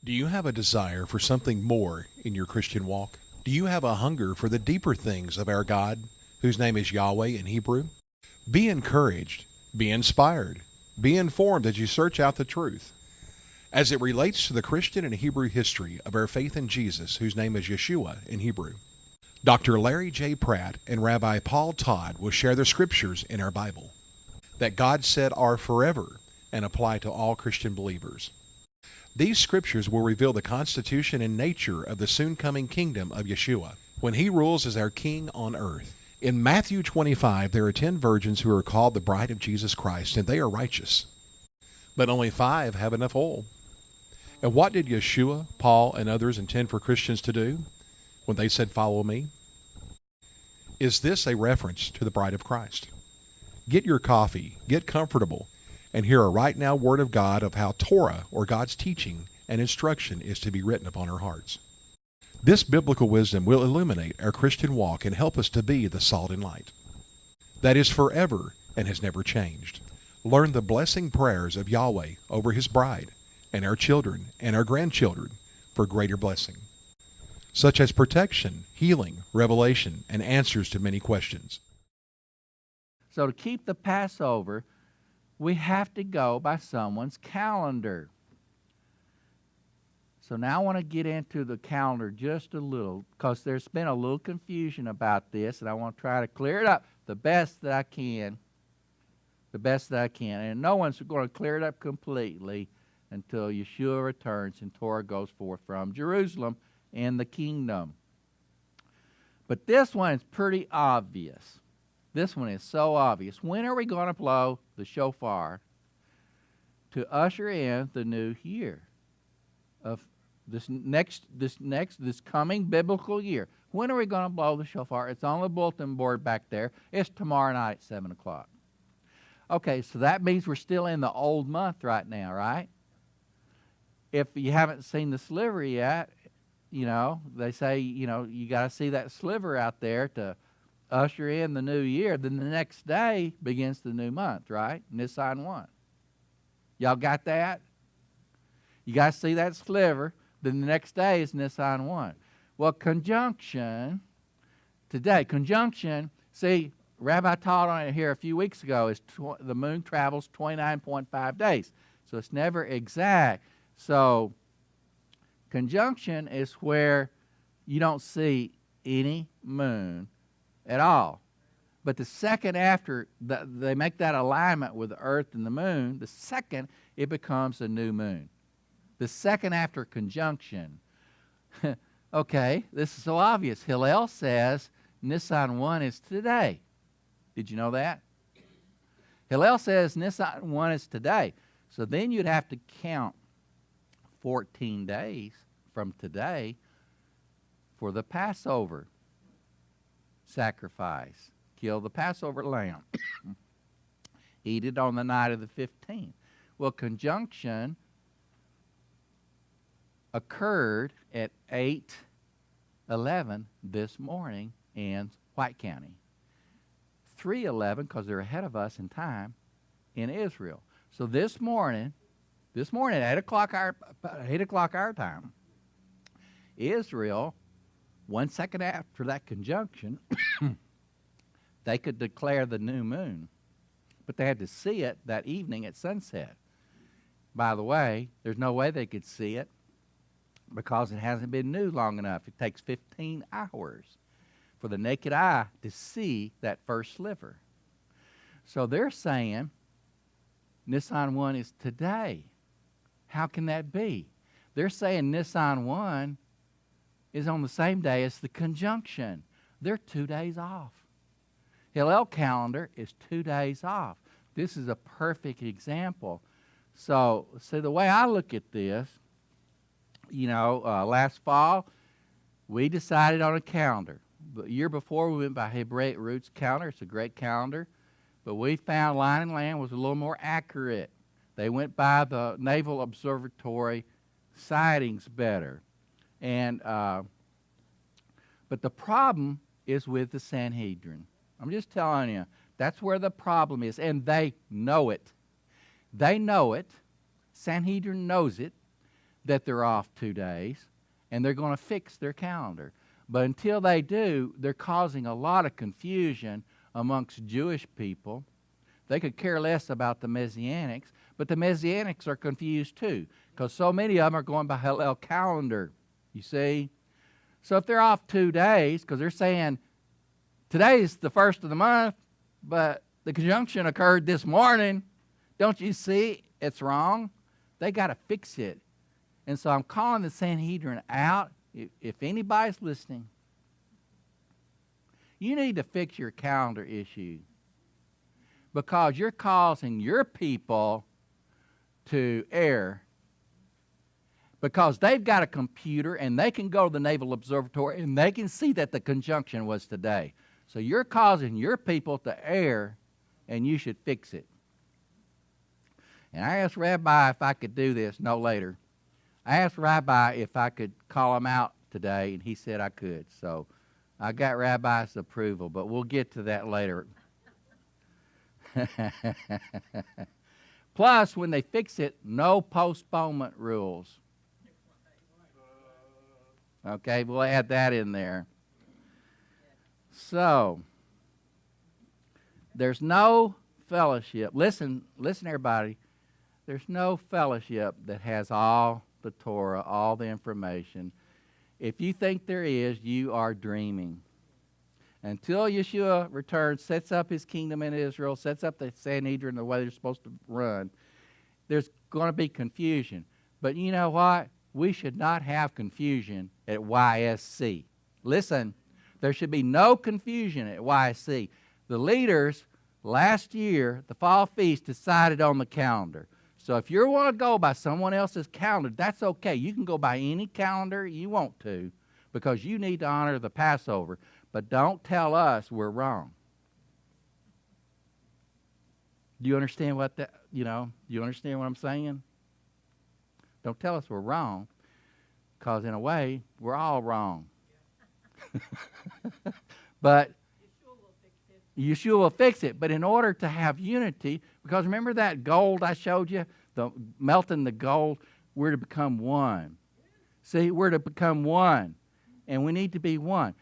Do you have a desire for something more in your Christian walk? Do you have a hunger for the deeper things of our God, whose name is Yahweh in Hebrew? Be encouraged, be inspired, be informed as you search out the truth. As it relates to the Christian and Hebrew history of our faith in Jesus, whose name is Yeshua in Hebrew. Dr. Larry J. Pratt and Rabbi Paul Todd will share the scriptures in our Bible that God said are forever and apply to all Christian believers. These scriptures will reveal the constitution and nature of the soon-coming kingdom of Yeshua, when he rules as our king on earth. In Matthew 25, there are 10 virgins who are called the bride of Jesus Christ, and they are righteous. But only 5 have enough oil. And what did Yeshua, Paul, and others intend for Christians to do when they said, "Follow me"? Is this a reference to the bride of Christ? Get your coffee, get comfortable, and hear a right now word of God of how Torah, or God's teaching and instruction, is to be written upon our hearts. This biblical wisdom will illuminate our Christian walk and help us to be the salt and light that is forever and has never changed. Learn the blessing prayers of Yahweh over his bride and our children and our grandchildren for greater blessing, such as protection, healing, revelation, and answers to many questions. So to keep the Passover, we have to go by someone's calendar. So now I want to get into the calendar just a little, because there's been a little confusion about this, and I want to try to clear it up the best that I can. The best that I can. And no one's going to clear it up completely until Yeshua returns and Torah goes forth from Jerusalem and the kingdom. But this one is pretty obvious. This one is so obvious. When are we going to blow the shofar to usher in the new year of this coming biblical year? When are we going to blow the shofar? It's on the bulletin board back there. It's tomorrow night at 7 o'clock. Okay, so that means we're still in the old month right now, right? If you haven't seen the sliver yet, they say, you got to see that sliver out there to usher in the new year. Then the next day begins the new month, right? Nisan 1. Y'all got that? You got to see that sliver. Then the next day is Nisan 1. Well, conjunction, see, Rabbi taught on it here a few weeks ago, is the moon travels 29.5 days. So it's never exact. So conjunction is where you don't see any moon at all. But the second after they make that alignment with the earth and the moon, the second it becomes a new moon. The second after conjunction. Okay, this is so obvious. Hillel says Nisan 1 is today. Did you know that? Hillel says Nisan 1 is today. So then you'd have to count 14 days from today for the Passover sacrifice. Kill the Passover lamb. Eat it on the night of the 15th. Well, conjunction occurred at 8:11 this morning in White County. 3:11, because they're ahead of us in time, in Israel. So this morning at 8 o'clock our time, Israel, 1 second after that conjunction, they could declare the new moon. But they had to see it that evening at sunset. By the way, there's no way they could see it because it hasn't been new long enough. It takes 15 hours for the naked eye to see that first sliver. So they're saying Nisan 1 is today. How can that be? They're saying Nisan 1 is on the same day as the conjunction. They're 2 days off. Hillel calendar is 2 days off. This is a perfect example. So, see, the way I look at this, last fall, we decided on a calendar. The year before, we went by Hebraic Roots calendar. It's a great calendar. But we found Line and Land was a little more accurate. They went by the Naval Observatory sightings better. And but the problem is with the Sanhedrin. I'm just telling you, that's where the problem is. And they know it. They know it. Sanhedrin knows it. that they're off 2 days, and they're going to fix their calendar. But until they do, they're causing a lot of confusion amongst Jewish people. They could care less about the Messianics, but the Messianics are confused too, because so many of them are going by Hillel calendar, you see. So if they're off 2 days, because they're saying today's the first of the month, but the conjunction occurred this morning, don't you see it's wrong? They got to fix it. And so I'm calling the Sanhedrin out. If anybody's listening, you need to fix your calendar issue, because you're causing your people to err, because they've got a computer and they can go to the Naval Observatory and they can see that the conjunction was today. So you're causing your people to err, and you should fix it. And I asked Rabbi if I could do this no later. I asked Rabbi if I could call him out today, and he said I could. So I got Rabbi's approval, but we'll get to that later. Plus, when they fix it, no postponement rules. Okay, we'll add that in there. So, there's no fellowship. Listen, everybody. There's no fellowship that has all the Torah, all the information. If you think there is, you are dreaming. Until Yeshua returns, sets up his kingdom in Israel, sets up the Sanhedrin the way they're supposed to run, there's going to be confusion. But you know what? We should not have confusion at YSC. Listen, there should be no confusion at YSC. The leaders last year, the fall feast, decided on the calendar. So if you want to go by someone else's calendar, that's okay. You can go by any calendar you want to, because you need to honor the Passover. But don't tell us we're wrong. Do you understand what that, do you understand what I'm saying? Don't tell us we're wrong, because in a way, we're all wrong. But Yeshua will fix it. But in order to have unity, because remember that gold I showed you, melting the gold, we're to become one. See, we're to become one, and we need to be one.